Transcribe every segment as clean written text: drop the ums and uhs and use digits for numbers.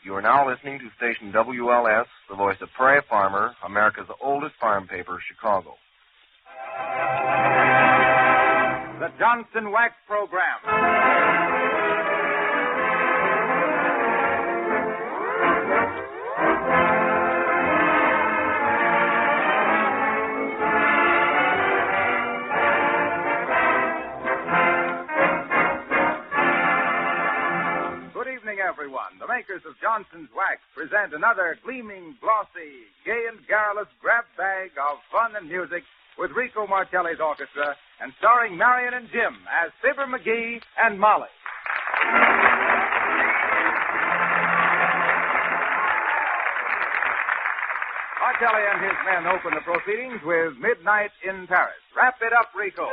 You are now listening to station WLS, the voice of Prairie Farmer, America's oldest farm paper, Chicago. The Johnson Wax Program. Everyone, the makers of Johnson's Wax present another gleaming, glossy, gay and garrulous grab bag of fun and music with Rico Martelli's orchestra and starring Marian and Jim as Fibber McGee and Molly. Martelli and his men open the proceedings with Midnight in Paris. Wrap it up, Rico.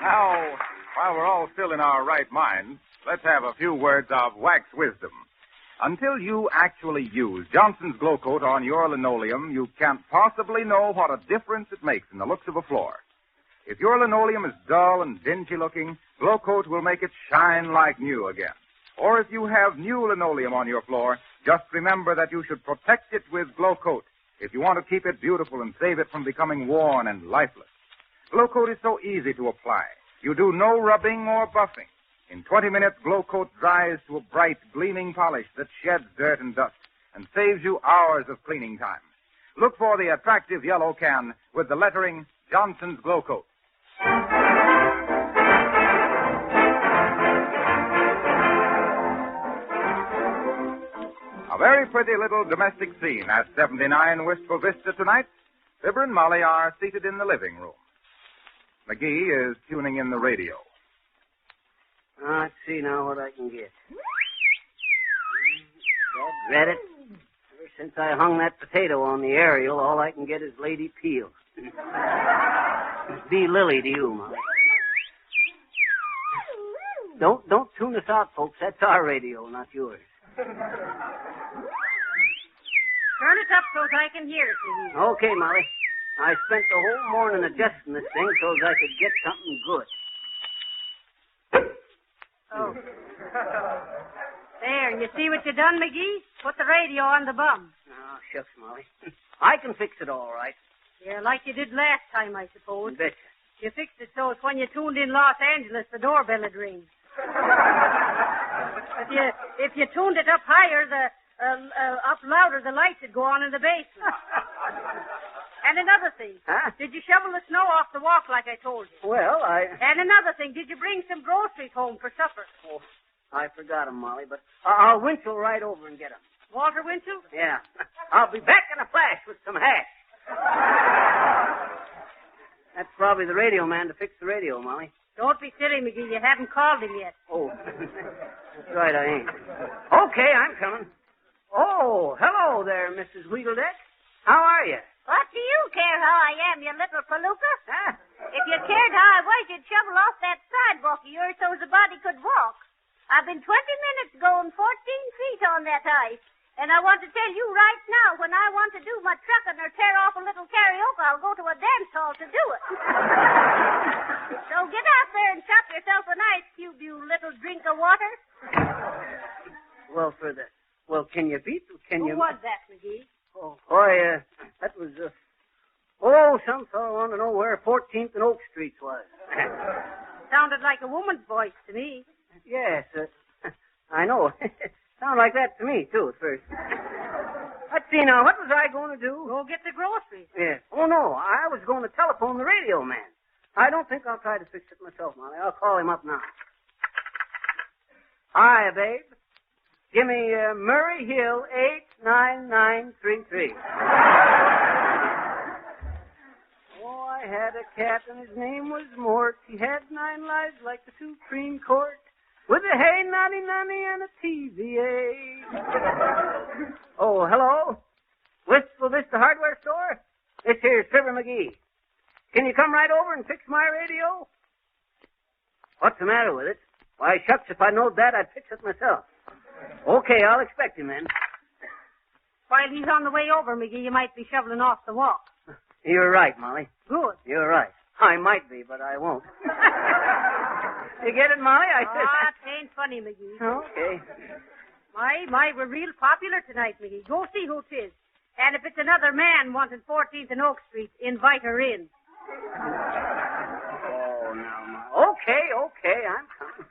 Now, while we're all still in our right minds, let's have a few words of wax wisdom. Until you actually use Johnson's Glow Coat on your linoleum, you can't possibly know what a difference it makes in the looks of a floor. If your linoleum is dull and dingy looking, Glow Coat will make it shine like new again. Or if you have new linoleum on your floor, just remember that you should protect it with Glow Coat if you want to keep it beautiful and save it from becoming worn and lifeless. Glow Coat is so easy to apply. You do no rubbing or buffing. In 20 minutes, Glow Coat dries to a bright, gleaming polish that sheds dirt and dust and saves you hours of cleaning time. Look for the attractive yellow can with the lettering Johnson's Glow Coat. A very pretty little domestic scene at 79 Wistful Vista tonight. Fibber and Molly are seated in the living room. McGee is tuning in the radio. Let's see now what I can get. Read it. Ever since I hung that potato on the aerial, all I can get is Lady Peel. Be Lily to you, Molly. Don't tune us out, folks. That's our radio, not yours. Turn it up so I can hear it, please. Okay, Molly. I spent the whole morning adjusting this thing so I could get something good. Oh. There, you see what you done, McGee? Put the radio on the bum. Oh, shucks, Molly. I can fix it all right. Yeah, like you did last time, I suppose. Betcha. You fixed it so it's when you tuned in Los Angeles, the doorbell would ring. If you tuned it up higher, up louder, the lights would go on in the basement. And another thing. Huh? Did you shovel the snow off the walk like I told you? Well, And another thing, did you bring some groceries home for supper? Oh, I forgot 'em, Molly, but I'll Winchell right over and get 'em. Walter Winchell? Yeah. I'll be back in a flash with some hash. That's probably the radio man to fix the radio, Molly. Don't be silly, McGee. You haven't called him yet. Oh, that's right, I ain't. Okay, I'm coming. Oh, hello there, Mrs. Wheedledeck. How are you? What do you care how I am, you little palooka? Huh? If you cared how I was, you'd shovel off that sidewalk of yours so the body could walk. I've been 20 minutes going 14 feet on that ice. And I want to tell you right now, when I want to do my trucking or tear off a little karaoke, I'll go to a dance hall to do it. So get out there and chop yourself an ice cube, you little drink of water. Well, can you beat? Can you? Who was that, McGee? Oh, boy, that was, Oh, some fellow wanted to know where 14th and Oak Streets was. Sounded like a woman's voice to me. Yes, I know. Sounded like that to me, too, at first. Let's see now, what was I going to do? Go get the groceries. Yes. Oh, no, I was going to telephone the radio man. I don't think I'll try to fix it myself, Molly. I'll call him up now. Hi, babe. Jimmy Murray Hill, 89933. Oh, I had a cat and his name was Mort. He had 9 lives like the Supreme Court. With a hey nonny nonny and a TVA. Oh, hello? Wistful Vista Hardware Store? This here's Fibber McGee. Can you come right over and fix my radio? What's the matter with it? Why, shucks, if I knowed that, I'd fix it myself. Okay, I'll expect him then. While he's on the way over, McGee, you might be shoveling off the walk. You're right, Molly. Good. You're right. I might be, but I won't. You get it, Molly? I said... it ain't funny, McGee. Okay. My, we're real popular tonight, McGee. Go see who 'tis. And if it's another man wanting 14th and Oak Street, invite her in. Oh, now, Molly. Okay, I'm coming.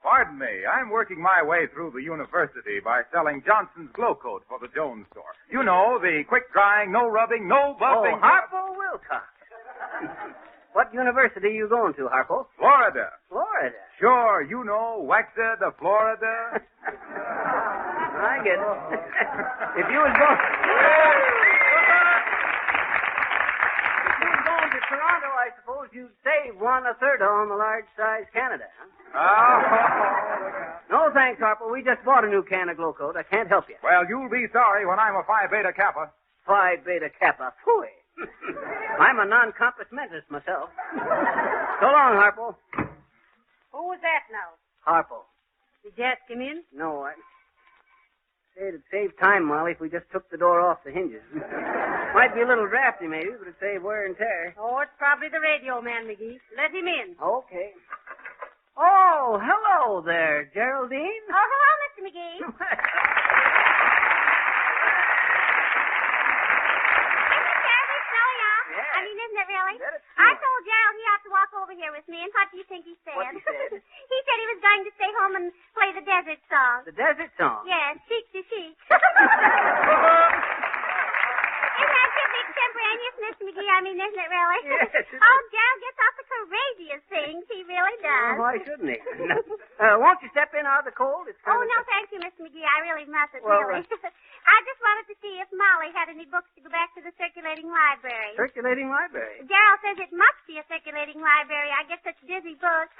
Pardon me, I'm working my way through the university by selling Johnson's Glow Coat for the Jones store. You know, the quick-drying, no-rubbing, no-buffing... Oh, Harpo Wilcox. What university are you going to, Harpo? Florida. Florida? Sure, you know, Waxa de Florida. I get it. If you was going to Toronto, I suppose you'd save 1/3 on the large-size Canada, huh? Oh. No, thanks, Harpo. We just bought a new can of Glow Coat. I can't help you. Well, you'll be sorry when I'm a Phi Beta Kappa. Phi Beta Kappa. Phooey. I'm a non-compass mentis myself. So long, Harpo. Who was that now? Harpo. Did you ask him in? No, I... It'd save time, Molly, if we just took the door off the hinges. Might be a little drafty, maybe, but it'd save wear and tear. Oh, it's probably the radio man, McGee. Let him in. Okay. Oh, hello there, Geraldine. Oh, hello, Mr. McGee. Isn't it really? I told Gerald he had to walk over here with me, and what do you think he said? What he said? He said he was going to stay home and play the desert song. The desert song? Yes, chic to chic. Isn't that just extemporaneous, Mr. McGee? I mean, isn't it really? Yes, it is. Oh, Gerald gets off the courageous things. He really does. Why shouldn't he? Won't you step in out of the cold? It's Oh, no, thank you, Mr. McGee. I really mustn't, Well, really. I just wanted to see if Molly had any books to go back to the circulating library. Circulating library? Gerald says it must be a circulating library. I get such dizzy books.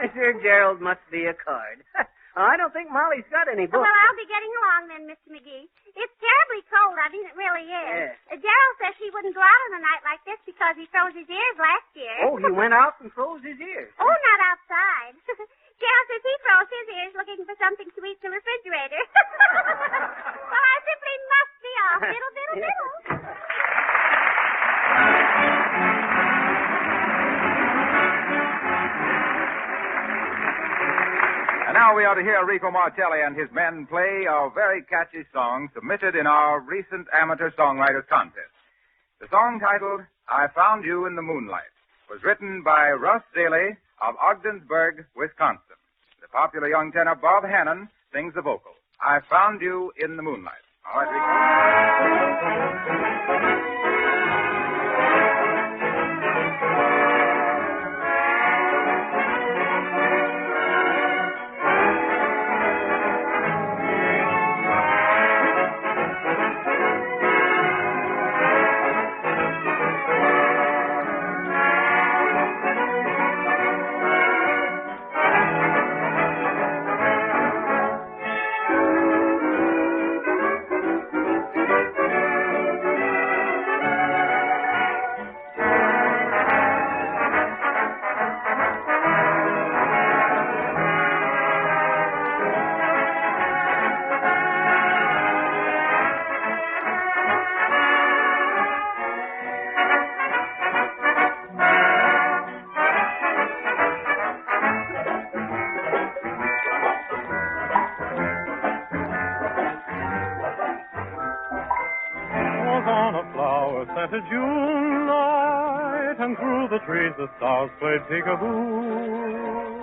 Mr. Gerald must be a card. I don't think Molly's got any books. Well, I'll be getting along then, Mr. McGee. It's terribly cold. I mean, it really is. Yes. Gerald says he wouldn't go out on a night like this because he froze his ears last year. Oh, he went out and froze his ears. Oh, not outside. Gerald says he froze his ears looking for something to eat in the refrigerator. Well, I simply must be off. Diddle, diddle, diddle. And now we are to hear Rico Martelli and his men play a very catchy song submitted in our recent amateur songwriters contest. The song titled, I Found You in the Moonlight, was written by Russ Daly of Ogdensburg, Wisconsin. The popular young tenor Bob Hannon sings the vocal. I Found You in the Moonlight. All right, Rico. moonlight, and through the trees the stars played peekaboo.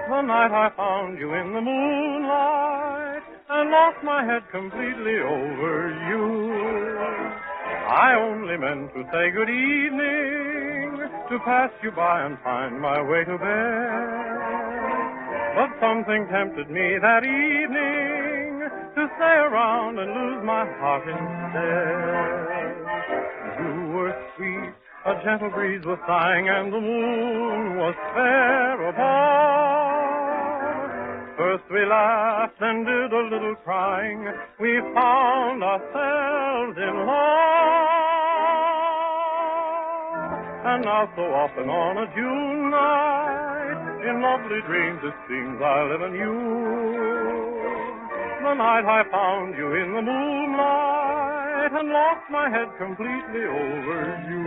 The night I found you in the moonlight, and lost my head completely over you. I only meant to say good evening, to pass you by and find my way to bed. But something tempted me that evening to stay around and lose my heart instead. You were sweet, a gentle breeze was sighing, and the moon was fair above. First we laughed, then did a little crying. We found ourselves in love. And now so often on a June night, in lovely dreams it seems I live in you. The night I found you in the moonlight and lost my head completely over you.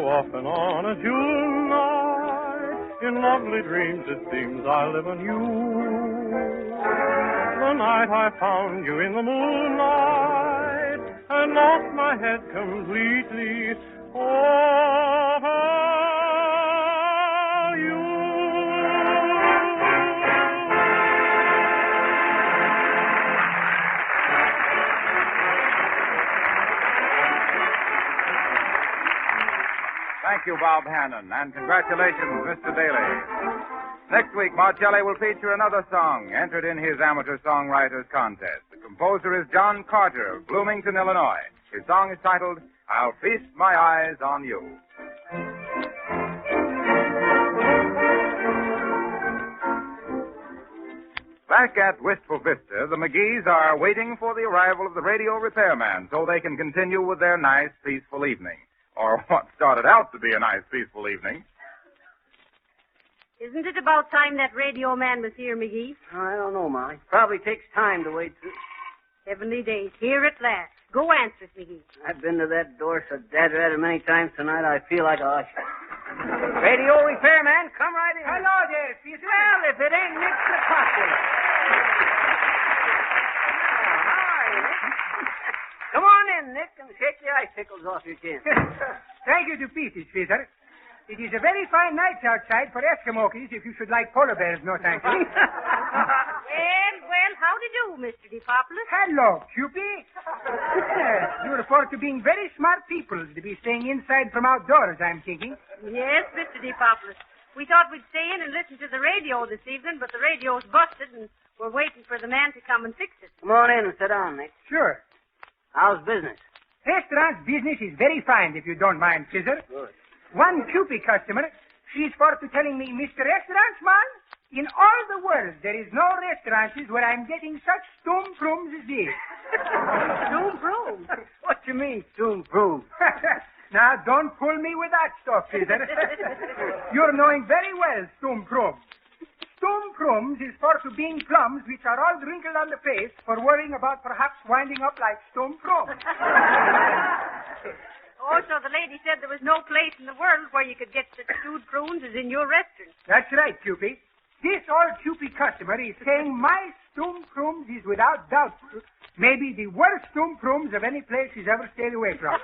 Often on a June night, in lovely dreams it seems I live in you. The night I found you in the moonlight and lost my head completely over you. Thank you, Bob Hannon, and congratulations, Mr. Daly. Next week, Marcelli will feature another song entered in his amateur songwriters contest. The composer is John Carter of Bloomington, Illinois. His song is titled, I'll Feast My Eyes on You. Back at Wistful Vista, the McGees are waiting for the arrival of the radio repairman so they can continue with their nice, peaceful evening. Or what started out to be a nice, peaceful evening. Isn't it about time that radio man was here, McGee? I don't know, Molly. Probably takes time to wait through. Heavenly days, here at last. Go answer it, McGee. I've been to that door so dead many times tonight I feel like a usher. Radio repairman, come right in. Hello there, Peter. Well, if it ain't Nick the Popular. Come on in, Nick, and shake the icicles off your chin. Thank you to pieces, Peter. It is a very fine night outside for Eskimos if you should like polar bears, no thank you. Well, how do you do, Mr. DePopulis? Hello, Cupid. You report to being very smart people to be staying inside from outdoors, I'm thinking. Yes, Mr. DePopulis. We thought we'd stay in and listen to the radio this evening, but the radio's busted, and we're waiting for the man to come and fix it. Come on in and sit down, Nick. Sure. How's business? Restaurant's business is very fine, if you don't mind, Scissor. Good. One Cupid customer, she's for to telling me, Mr. Restaurantsman, in all the world, there is no restaurants where I'm getting such stoom-prooms as this. Stoom-proom? What you mean, stoom-proom? Now, don't pull me with that stuff, Scissor. You're knowing very well stoom-prooms. Stoom-prooms is for to being plums which are all wrinkled on the face for worrying about perhaps winding up like stoom-prooms. Oh, so the lady said there was no place in the world where you could get such stewed prunes as in your restaurant. That's right, Cupid. This old Cupid customer is saying my stoom-prooms is without doubt maybe the worst stoom-prooms of any place he's ever stayed away from.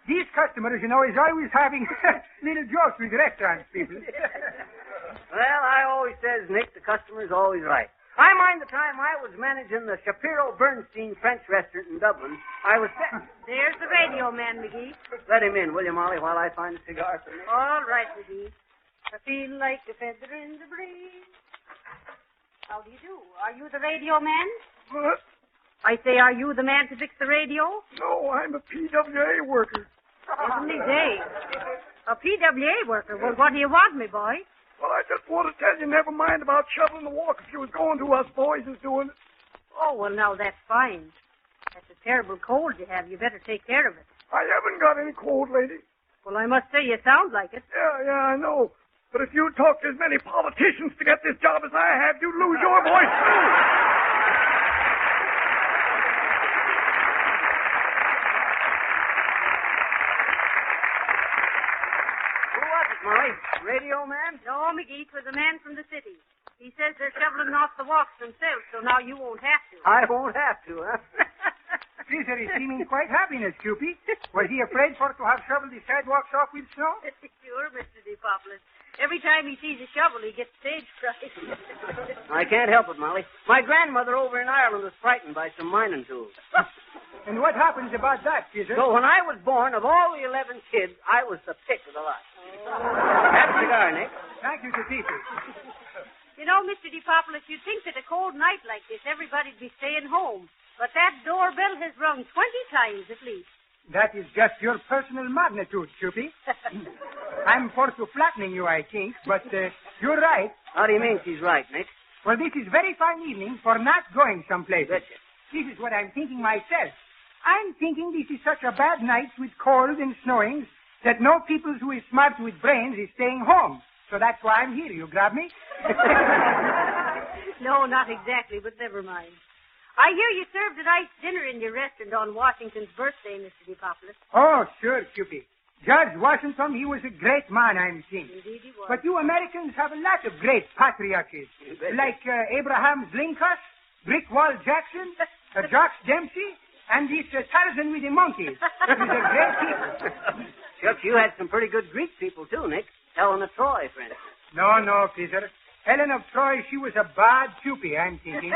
These customers, you know, is always having little jokes with restaurant people. Well, I always says, Nick, the customer's always right. I mind the time I was managing the Shapiro-Bernstein French restaurant in Dublin. I was... There's the radio man, McGee. Let him in, will you, Molly, while I find a cigar for Nick? All right, McGee. I feel like a feather in the breeze. How do you do? Are you the radio man? What? I say, are you the man to fix the radio? No, I'm a PWA worker. Heavenly days. A PWA worker? Well, what do you want me, boy? Well, I just want to tell you, never mind about shoveling the walk if you was going to. Us boys is doing it. Oh, well, now, that's fine. That's a terrible cold you have. You better take care of it. I haven't got any cold, lady. Well, I must say you sound like it. Yeah, I know. But if you talk to as many politicians to get this job as I have, you'd lose your voice, too. Who was it, Molly? Radio man? No, McGee, it was a man from the city. He says they're shoveling off the walks themselves, so now you won't have to. I won't have to, huh? Caesar is seeming quite happy, Cupid. Was he afraid for to have shoveled the sidewalks off with snow? Sure, Mr. DePopulis. Every time he sees a shovel, he gets stage fright. I can't help it, Molly. My grandmother over in Ireland was frightened by some mining tools. And what happens about that, Caesar? So when I was born, of all the 11 kids, I was the pick of the lot. Have a cigar, Nick. Thank you, Caesar. You know, Mr. DePopulis, you'd think that a cold night like this, everybody'd be staying home. But that doorbell has rung 20 times at least. That is just your personal magnitude, Cupid. I'm for to flattening you, I think, but you're right. How do you mean she's right, Nick? Well, this is very fine evening for not going someplace. Betcha. This is what I'm thinking myself. I'm thinking this is such a bad night with cold and snowing that no people who is smart with brains is staying home. So that's why I'm here. You grab me? No, not exactly, but never mind. I hear you served a nice dinner in your restaurant on Washington's birthday, Mr. DePopulis. Oh, sure, Cupid. Judge Washington, he was a great man, I'm thinking. Indeed he was. But you Americans have a lot of great patriots, like Abraham Lincoln, Brick Wall Jackson, Jacques Dempsey, and this Tarzan with the monkeys. That is a great people. Shucks, you had some pretty good Greek people, too, Nick. Helen of Troy, for instance. No, Peter. Helen of Troy, she was a bad Cupid, I'm thinking.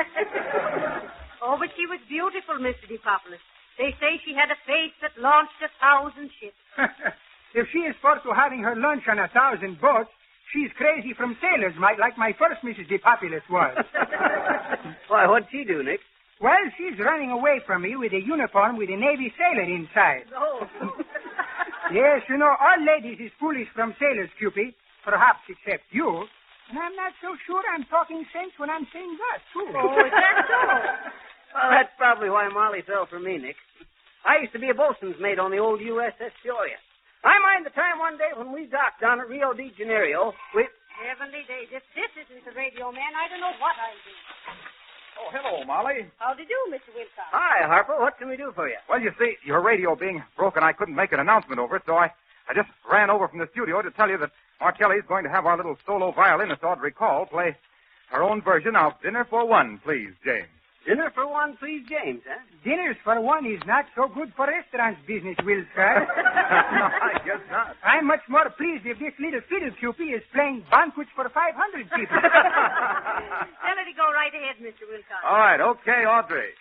Oh, but she was beautiful, Mr. DePopulis. They say she had a face that launched 1,000 ships. If she is for to having her lunch on 1,000 boats, she's crazy from sailors, like my first Mrs. DePopulis was. Why, what'd she do, Nick? Well, she's running away from me with a uniform with a Navy sailor inside. Oh. Yes, you know, all ladies is foolish from sailors, Cupid. Perhaps except you. And I'm not so sure I'm talking sense when I'm saying that, too. Oh, is that so? Well, that's probably why Molly fell for me, Nick. I used to be a bosun's mate on the old USS Peoria. I mind the time one day when we docked down at Rio de Janeiro with... Heavenly days. If this isn't the radio man, I don't know what I'll do. Oh, hello, Molly. How do you do, Mr. Wilcox? Hi, Harper. What can we do for you? Well, you see, your radio being broken, I couldn't make an announcement over it, so I just ran over from the studio to tell you that Markelli's going to have our little solo violinist, Audrey Call, play her own version of Dinner for One, Please, James. Dinner for one, please, James, huh? Dinners for one is not so good for restaurants business, Will, sir. No, I guess not. I'm much more pleased if this little fiddle Cupid is playing banquets for 500 people. Tell her to go right ahead, Mr. Wilcox. All right, okay, Audrey.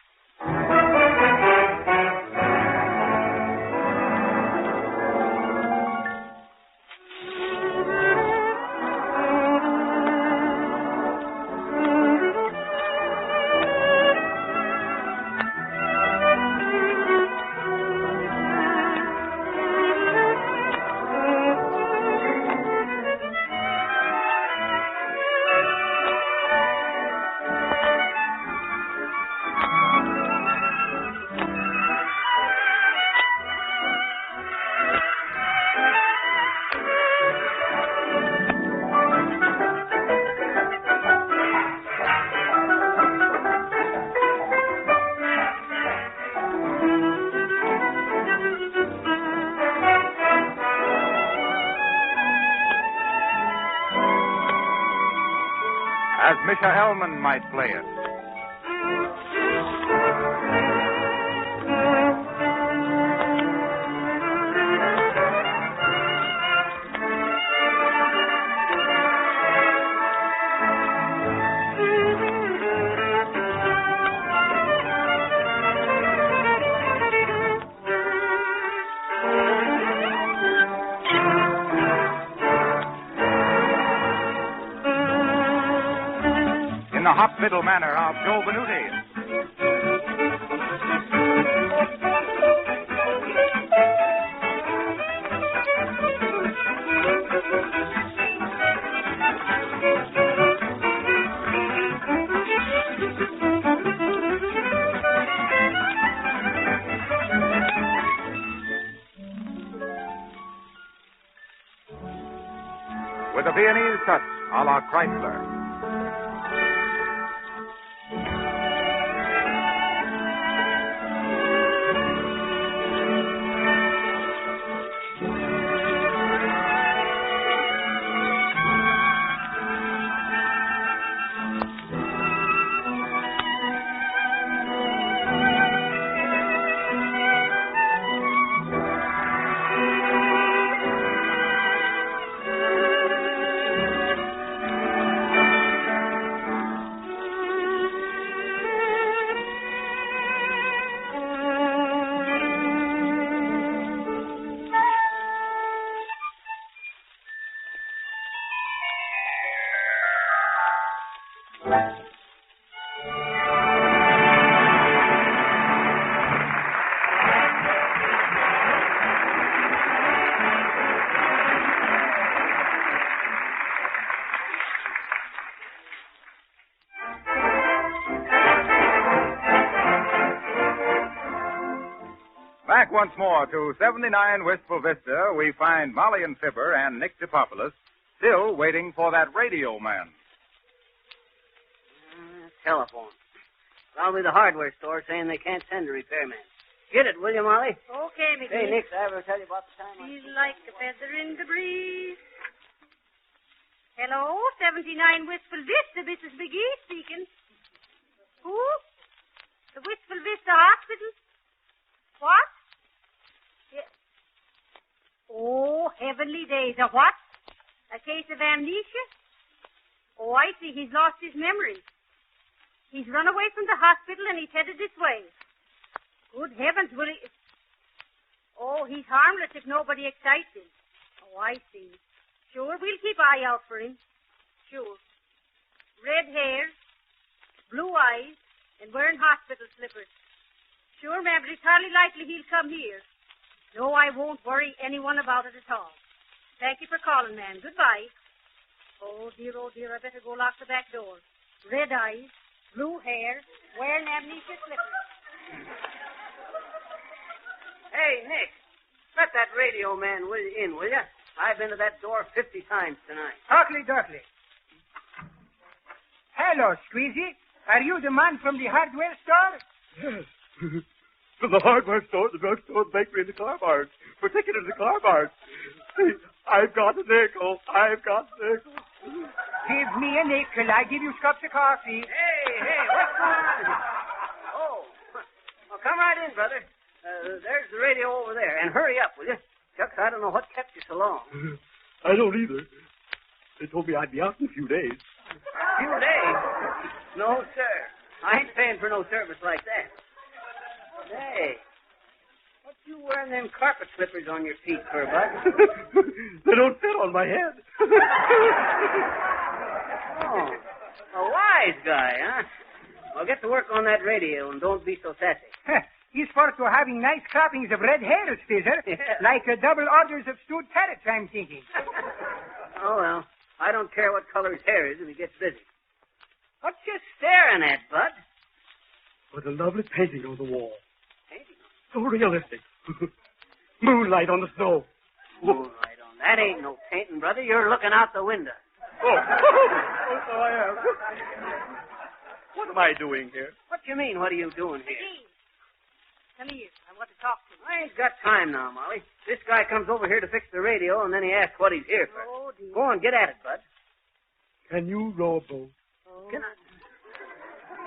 As Misha Hellman might play it. The hot fiddle manner of Joe Benuti. Viennese touch a la Chrysler. Back once more to 79 Wistful Vista, we find Molly and Fibber and Nick Dipopoulos still waiting for that radio man. Telephone. Probably the hardware store saying they can't send a repairman. Get it, will you, Molly? Okay, McGee. Hey, Nick, did I ever tell you about the time He's like a feather in the breeze. Hello, 79 Wistful Vista. Mrs. McGee speaking. Who? The Wistful Vista Hospital? What? Yeah. Oh, heavenly days. A what? A case of amnesia? Oh, I see. He's lost his memory. He's run away from the hospital and he's headed this way. Good heavens, will he... Oh, he's harmless if nobody excites him. Oh, I see. Sure, we'll keep eye out for him. Sure. Red hair, blue eyes, and wearing hospital slippers. Sure, ma'am, but it's hardly likely he'll come here. No, I won't worry anyone about it at all. Thank you for calling, ma'am. Goodbye. Oh, dear, I better go lock the back door. Red eyes, blue hair, wearing amnesia slippers. Hey, Nick, let that radio man in, will you? I've been to that door 50 times tonight. Talkly Duckley. Hello, Squeezy. Are you the man from the hardware store? Yes. From the hardware store, the drugstore, the bakery, and the car barn. Particularly the car barn. I've got a nickel. Give me a nickel. I give you cups of coffee. Hey, what's going on? Oh, well, come right in, brother. There's the radio over there. And hurry up, will you? Shucks, I don't know what kept you so long. I don't either. They told me I'd be out in a few days. Few days? No, sir. I ain't paying for no service like that. Hey, what you wearing them carpet slippers on your feet for, bud? They don't fit on my head. Oh, a wise guy, huh? Well, get to work on that radio and don't be so sassy. He's for to having nice croppings of red hairs, Fizzer. Yeah. Like double orders of stewed carrots, I'm thinking. Oh, well, I don't care what color his hair is if he gets busy. What you staring at, bud? What a lovely painting on the wall. Painting? So realistic. Moonlight on the snow. Moonlight on. That ain't no painting, brother. You're looking out the window. Oh, so I am. What am I doing here? What you mean, what are you doing here? McGee, come here. I want to talk to you. I ain't got time now, Molly. This guy comes over here to fix the radio, and then he asks what he's here for. Oh, dear. Go on, get at it, bud. Can you row a boat? Oh. Can I...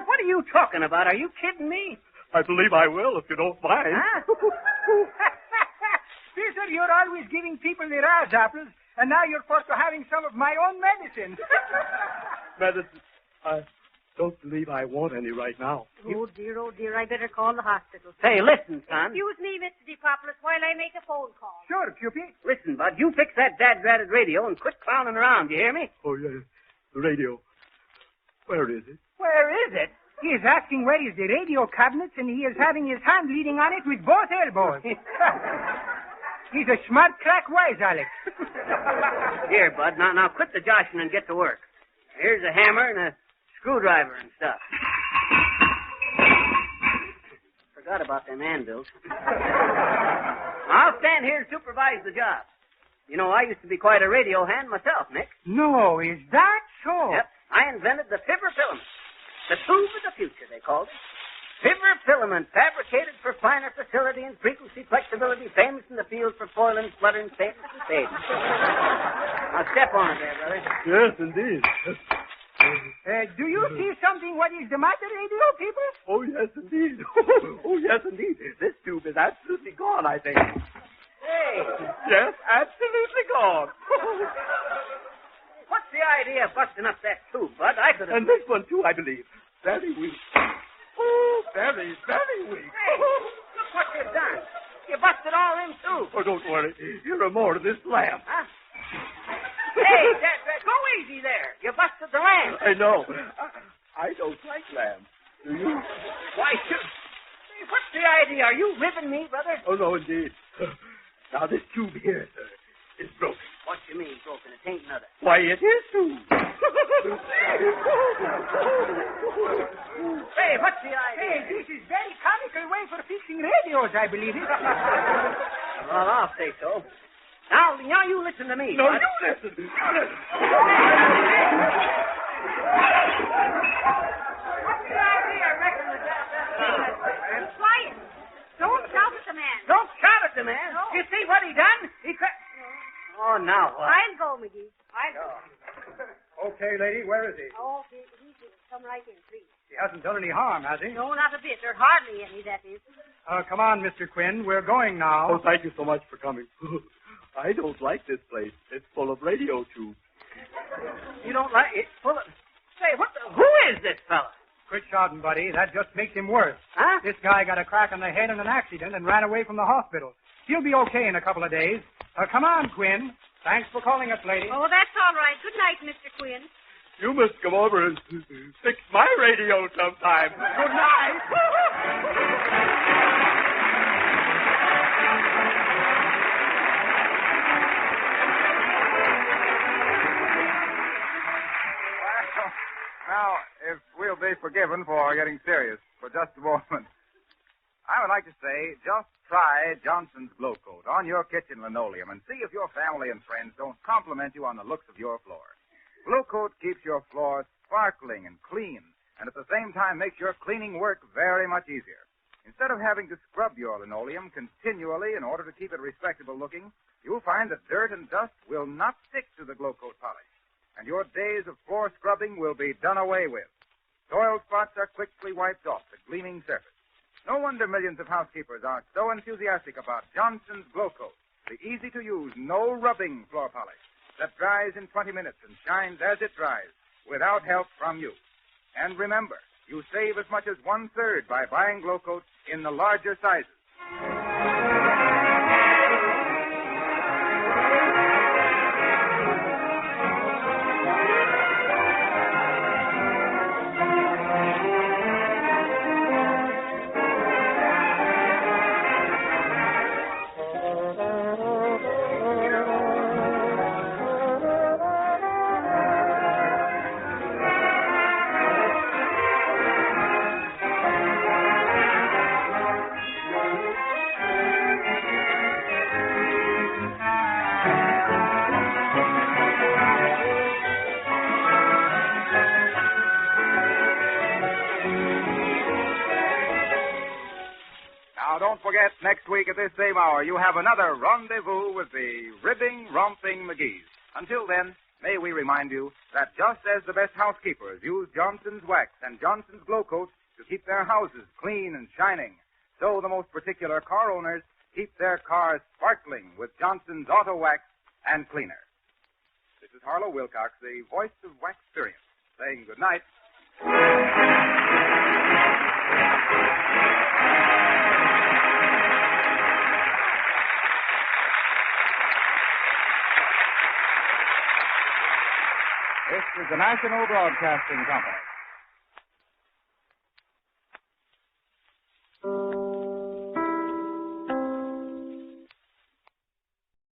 What are you talking about? Are you kidding me? I believe I will, if you don't mind. Huh? Fizzer, you're always giving people the Raz apples, and now you're forced to having some of my own medicine. Medicine. I don't believe I want any right now. Oh, dear, I better call the hospital. Hey, listen, son. Excuse me, Mr. Dipopoulos, while I make a phone call. Sure, Cupid. Listen, bud, you fix that dad-ratted radio and quit clowning around, you hear me? Oh, yes. The radio. Where is it? Where is it? He is asking where is the radio cabinet, and he is having his hand leaning on it with both elbows. He's a smart crack wise, Alex. Here, bud, now quit the joshing and get to work. Here's a hammer and a screwdriver and stuff. Forgot about them anvils. I'll stand here and supervise the job. You know, I used to be quite a radio hand myself, Nick. No, is that so? Yep. I invented the Fibber filament. The tube of the future, they called it. Fibber filament, fabricated for finer facility and frequency flexibility, famous in the field for foiling, spluttering, stainless, and fading. Now step on it there, brother. Yes, indeed. Do you see something? What is the matter, radio people? Oh, yes, indeed. Oh, yes, indeed. This tube is absolutely gone, I think. Hey, Yes, absolutely gone. what's the idea of busting up that tube, Bud? I could have... And this one, too, I believe. Very weak. Oh, very, very weak. Hey, look what you've done. You busted all them tubes. Oh, don't worry. Here are more to this lamp. Huh? Hey, go easy there. You busted the lamp. I know. I don't like lamb. Do you? Why, hey, what's the idea? Are you ribbing me, brother? Oh, no, indeed. Now, this tube here, sir, is broken. What you mean, broken? It ain't another. Why, it is too. Hey, what's the idea? Hey, this is very comical way for fixing radios, I believe it. Well, I'll say so. Now you listen to me. No, Bud. you listen. What's the idea, I reckon, with that? Quiet. Don't shout at the man. Don't shout at the man. No. You see what he done? Oh, now what? I'll go, McGee. I'll go. Okay, lady, where is he? Oh, he just come right in, please. He hasn't done any harm, has he? No, not a bit. There's hardly any, that is. Come on, Mr. Quinn. We're going now. Oh, thank you so much for coming. I don't like this place. It's full of radio tubes. You don't like it? Full of... Say, who is this fella? Quit shouting, buddy. That just makes him worse. Huh? This guy got a crack on the head in an accident and ran away from the hospital. He'll be okay in a couple of days. Come on, Quinn. Thanks for calling us, lady. Oh, that's all right. Good night, Mr. Quinn. You must come over and fix my radio sometime. Good night. Now, if we'll be forgiven for getting serious for just a moment, I would like to say just try Johnson's Glow Coat on your kitchen linoleum and see if your family and friends don't compliment you on the looks of your floor. Glow Coat keeps your floor sparkling and clean, and at the same time makes your cleaning work very much easier. Instead of having to scrub your linoleum continually in order to keep it respectable looking, you'll find that dirt and dust will not stick to the Glow Coat polish, and your days of floor scrubbing will be done away with. Soil spots are quickly wiped off the gleaming surface. No wonder millions of housekeepers are so enthusiastic about Johnson's Glow Coat, the easy-to-use, no-rubbing floor polish that dries in 20 minutes and shines as it dries without help from you. And remember, you save as much as 1/3 by buying Glow Coat in the larger sizes. Don't forget, next week at this same hour, you have another rendezvous with the ribbing, romping McGees. Until then, may we remind you that just as the best housekeepers use Johnson's Wax and Johnson's Glow Coat to keep their houses clean and shining, so the most particular car owners keep their cars sparkling with Johnson's Auto Wax and Cleaner. This is Harlow Wilcox, the voice of Waxperience, saying good night. This is the National Broadcasting Company.